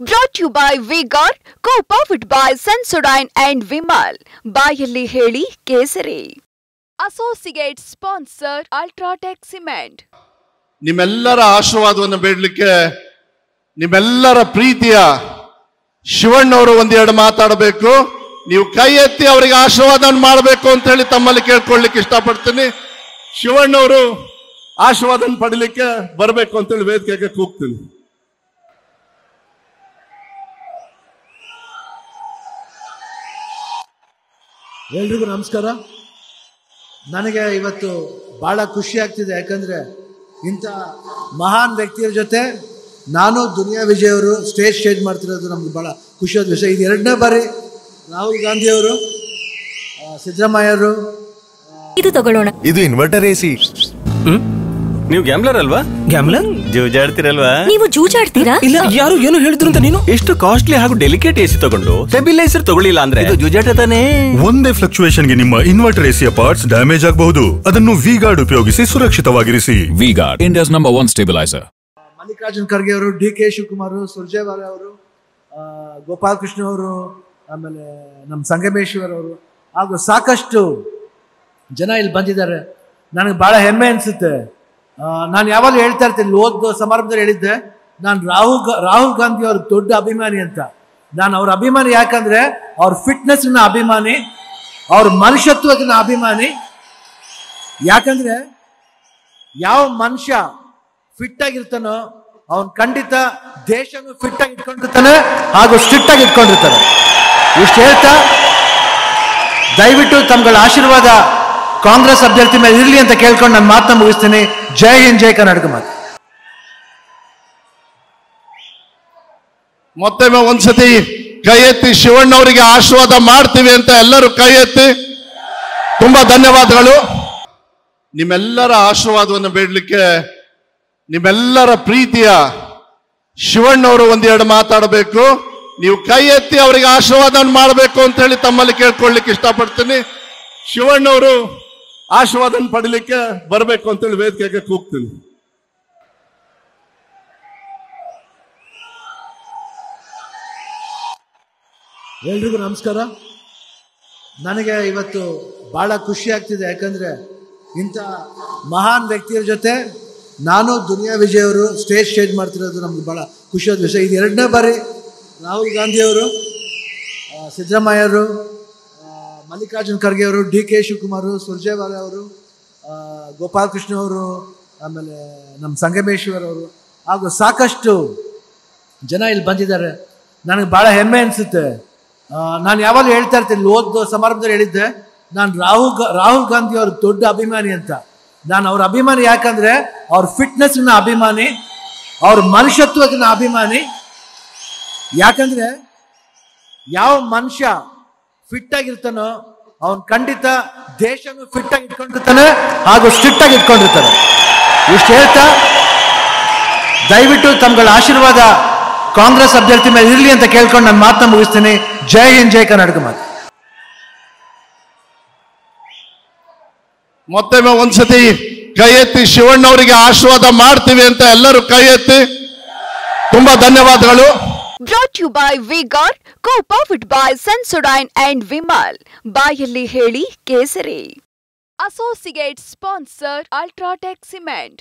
Brought to you by Vigor, co-powered by Sensodyne and Vimal. ಬಾಯಲ್ಲಿ ಹೇಳಿ ಕೇಸರಿ. Associate sponsor Ultratech Cement. ನಿಮ್ಮೆಲ್ಲರ ಆಶೀರ್ವಾದವನ್ನು ಬೇಡಲಿಕ್ಕೆ ನಿಮ್ಮೆಲ್ಲರ ಪ್ರೀತಿಯ ಶಿವಣ್ಣವರು ಒಂದೆರಡು ಮಾತಾಡಬೇಕು. ನೀವು ಕೈ ಎತ್ತಿ ಅವರಿಗೆ ಆಶೀರ್ವಾದ ಮಾಡಬೇಕು ಅಂತ ಹೇಳಿ ತಮ್ಮಲ್ಲಿ ಕೇಳ್ಕೊಳ್ಳಿಕ್ಕೆ ಇಷ್ಟಪಡ್ತೀನಿ. ಶಿವಣ್ಣವರು ಆಶೀರ್ವಾದ ಪಡಲಿಕ್ಕೆ ಬರಬೇಕು ಅಂತ ಹೇಳಿ ವೇದಿಕೆಗೆ ಕೂಗ್ತೀನಿ. ಎಲ್ರಿಗೂ ನಮಸ್ಕಾರ. ನನಗೆ ಇವತ್ತು ಬಹಳ ಖುಷಿ ಆಗ್ತಿದೆ, ಯಾಕಂದರೆ ಇಂಥ ಮಹಾನ್ ವ್ಯಕ್ತಿಯ ಜೊತೆ ನಾನು ದುನಿಯಾ ವಿಜಯ್ ಅವರು ಸ್ಟೇಜ್ ಮಾಡ್ತಿರೋದು ನಮ್ಗೆ ಭಾಳ ಖುಷಿಯಾದ ವಿಷಯ. ಇದು ಎರಡನೇ ಬಾರಿ ರಾಹುಲ್ ಗಾಂಧಿಯವರು, ಸಿದ್ದರಾಮಯ್ಯವರು ಇದು ತಗೊಳ್ಳೋಣ. ಇದು ಇನ್ವರ್ಟರ್ ಎಸಿ. ನೀವು ಗ್ಯಾಮ್ಲರ್ ಅಲ್ವಾ? ಗ್ಯಾಮ್ಲರ್ ಜೂಜಾಡ್ತಿರಲ್ವಾ? ನೀವು ಜೂಜಾಡ್ತೀರಾ? ಇಲ್ಲ, ಯಾರು ಏನು ಹೇಳಿದ್ರು ಅಂತ ನೀನು ಎಷ್ಟು ಕಾಸ್ಟ್ಲಿ ಹಾಗೂ ಡೆಲಿಕೇಟ್ ಎಸಿ ತಗೊಂಡು ಸ್ಟೆಬಿಲೈಸರ್ ತಗೊಳ್ಳಿಲ್ಲ ಅಂದ್ರೆ ಇದು ಜೂಜಾಟ ತಾನೇ. ಒಂದೇ ಫ್ಲಕ್ಚುಯೇಷನ್ ಗೆ ನಿಮ್ಮ ಇನ್ವರ್ಟರ್ ಎಸಿಯ ಪಾರ್ಟ್ಸ್ ಡ್ಯಾಮೇಜ್ ಆಗಬಹುದು. ಅದನ್ನು ವಿಗಾರ್ಡ್ ಉಪಯೋಗಿಸಿ ಸುರಕ್ಷಿತವಾಗಿರಿಸಿ. V-Guard, India's number 1 stabiliser. Mallikarjun Kharge ಅವರು, ಡಿ.ಕೆ. ಶಿವಕುಮಾರ್, ಸುರ್ಜೇವಾಲಾ ಅವರು, ಗೋಪಾಲಕೃಷ್ಣ ಅವರು, ಆಮೇಲೆ ನಮ್ಮ ಸಂಗಮೇಶ್ವರ್ ಅವರು ಹಾಗೂ ಸಾಕಷ್ಟು ಜನ ಇಲ್ಲಿ ಬಂದಿದ್ದಾರೆ. ನನಗೆ ಭಾಳ ಹೆಮ್ಮೆ ಅನಿಸುತ್ತೆ. ನಾನು ಯಾವಾಗಲೂ ಹೇಳ್ತಾ ಇರ್ತೀನಿ, ಓದ್ ಸಮಾರಂಭದಲ್ಲಿ ಹೇಳಿದ್ದೆ, ನಾನು ರಾಹುಲ್ ಗಾಂಧಿ ಅವ್ರ ದೊಡ್ಡ ಅಭಿಮಾನಿ ಅಂತ. ನಾನು ಅವ್ರ ಅಭಿಮಾನಿ ಯಾಕಂದರೆ ಅವ್ರ ಫಿಟ್ನೆಸ್ನ ಅಭಿಮಾನಿ, ಅವ್ರ ಮನುಷ್ಯತ್ವದ ಅಭಿಮಾನಿ. ಯಾಕಂದರೆ ಯಾವ ಮನುಷ್ಯ ಫಿಟ್ ಆಗಿರ್ತಾನೋ ಅವನು ಖಂಡಿತ ದೇಶನೂ ಫಿಟ್ ಆಗಿ ಇಟ್ಕೊಂಡಿರ್ತಾನೆ ಹಾಗೂ ಸ್ಟ್ರಿಕ್ಟ್ ಆಗಿ ಇಟ್ಕೊಂಡಿರ್ತಾನೆ. ಇಷ್ಟು ಹೇಳ್ತಾ ದಯವಿಟ್ಟು ತಮ್ಗಳ ಆಶೀರ್ವಾದ ಕಾಂಗ್ರೆಸ್ ಅಭ್ಯರ್ಥಿ ಮೇಲೆ ಇರಲಿ ಅಂತ ಕೇಳ್ಕೊಂಡು ನಾನು ಮಾತನ್ನ ಮುಗಿಸ್ತೀನಿ. ಜೈ ಹಿಂದ್, ಜೈ ಕರ್ನಾಟಕ. ಮತ್ತೊಮ್ಮೆ ಒಂದ್ಸತಿ ಕೈ ಎತ್ತಿ ಶಿವಣ್ಣವರಿಗೆ ಆಶೀರ್ವಾದ ಮಾಡ್ತೀವಿ ಅಂತ ಎಲ್ಲರೂ ಕೈ ಎತ್ತಿ. ತುಂಬಾ ಧನ್ಯವಾದಗಳು. ನಿಮ್ಮೆಲ್ಲರ ಆಶೀರ್ವಾದವನ್ನು ಬೇಡಲಿಕ್ಕೆ ನಿಮ್ಮೆಲ್ಲರ ಪ್ರೀತಿಯ ಶಿವಣ್ಣವರು ಒಂದೆರಡು ಮಾತಾಡಬೇಕು. ನೀವು ಕೈ ಎತ್ತಿ ಅವರಿಗೆ ಆಶೀರ್ವಾದ ಮಾಡಬೇಕು ಅಂತ ಹೇಳಿ ತಮ್ಮಲ್ಲಿ ಕೇಳ್ಕೊಳ್ಳಿಕ್ಕೆ ಇಷ್ಟಪಡ್ತೀನಿ. ಶಿವಣ್ಣವರು ಆಶೀರ್ವಾದ ಪಡಲಿಕ್ಕೆ ಬರಬೇಕು ಅಂತ ಹೇಳಿ ವೇದಿಕೆಗೆ ಕೂಗ್ತೀನಿ. ಎಲ್ರಿಗೂ ನಮಸ್ಕಾರ. ನನಗೆ ಇವತ್ತು ಭಾಳ ಖುಷಿ ಆಗ್ತಿದೆ, ಯಾಕಂದರೆ ಇಂಥ ಮಹಾನ್ ವ್ಯಕ್ತಿಯ ಜೊತೆ ನಾನು ದುನಿಯಾ ವಿಜಯ್ ಅವರು ಸ್ಟೇಜ್ ಮಾಡ್ತಿರೋದು ನಮ್ಗೆ ಭಾಳ ಖುಷಿಯಾದ ವಿಷಯ. ಇದು ಎರಡನೇ ಬಾರಿ ರಾಹುಲ್ ಗಾಂಧಿಯವರು, ಸಿದ್ದರಾಮಯ್ಯವರು, ಮಲ್ಲಿಕಾರ್ಜುನ್ ಖರ್ಗೆ ಅವರು, ಡಿ.ಕೆ. ಶಿವಕುಮಾರ್, ಸುರ್ಜೇವಾಲಾ ಅವರು, ಗೋಪಾಲಕೃಷ್ಣ ಅವರು, ಆಮೇಲೆ ನಮ್ಮ ಸಂಗಮೇಶ್ವರ್ ಅವರು ಹಾಗೂ ಸಾಕಷ್ಟು ಜನ ಇಲ್ಲಿ ಬಂದಿದ್ದಾರೆ. ನನಗೆ ಭಾಳ ಹೆಮ್ಮೆ ಅನಿಸುತ್ತೆ. ನಾನು ಯಾವಾಗಲೂ ಹೇಳ್ತಾ ಇರ್ತೀನಿ, ಓದ್ ಸಮಾರಂಭದಲ್ಲಿ ಹೇಳಿದ್ದೆ, ನಾನು ರಾಹುಲ್ ಗಾಂಧಿ ಅವ್ರ ದೊಡ್ಡ ಅಭಿಮಾನಿ ಅಂತ. ನಾನು ಅವ್ರ ಅಭಿಮಾನಿ ಯಾಕಂದರೆ ಅವ್ರ ಫಿಟ್ನೆಸ್ನ ಅಭಿಮಾನಿ, ಅವ್ರ ಮನುಷ್ಯತ್ವದ ಅಭಿಮಾನಿ. ಯಾಕಂದರೆ ಯಾವ ಮನುಷ್ಯ ಫಿಟ್ ಆಗಿರ್ತಾನೋ ಅವನು ಖಂಡಿತ ದೇಶನೂ ಫಿಟ್ ಆಗಿ ಇಟ್ಕೊಂಡಿರ್ತಾನೆ ಹಾಗೂ ಸ್ಟ್ರಿಕ್ಟ್ ಆಗಿ ಇಟ್ಕೊಂಡಿರ್ತಾನೆ. ಇಷ್ಟು ಹೇಳ್ತಾ ದಯವಿಟ್ಟು ತಮ್ಗಳ ಆಶೀರ್ವಾದ ಕಾಂಗ್ರೆಸ್ ಅಭ್ಯರ್ಥಿ ಮೇಲೆ ಇರಲಿ ಅಂತ ಕೇಳ್ಕೊಂಡು ನಾನು ಮಾತನ್ನ ಮುಗಿಸ್ತೀನಿ. ಜೈ ಹಿಂದ್, ಜೈ ಕರ್ನಾಟಕ. ಮತ್ತೊಮ್ಮೆ ಒಂದ್ಸತಿ ಕೈ ಎತ್ತಿ ಶಿವಣ್ಣವರಿಗೆ ಆಶೀರ್ವಾದ ಮಾಡ್ತೀವಿ ಅಂತ ಎಲ್ಲರೂ ಕೈ ಎತ್ತಿ. ತುಂಬಾ ಧನ್ಯವಾದಗಳು. Brought to you by Vigor, co-powered by Sensodyne and Vimal. ಬಾಯಲ್ಲಿ ಹೇಳಿ ಕೇಸರಿ. Associate sponsor Ultratech Cement.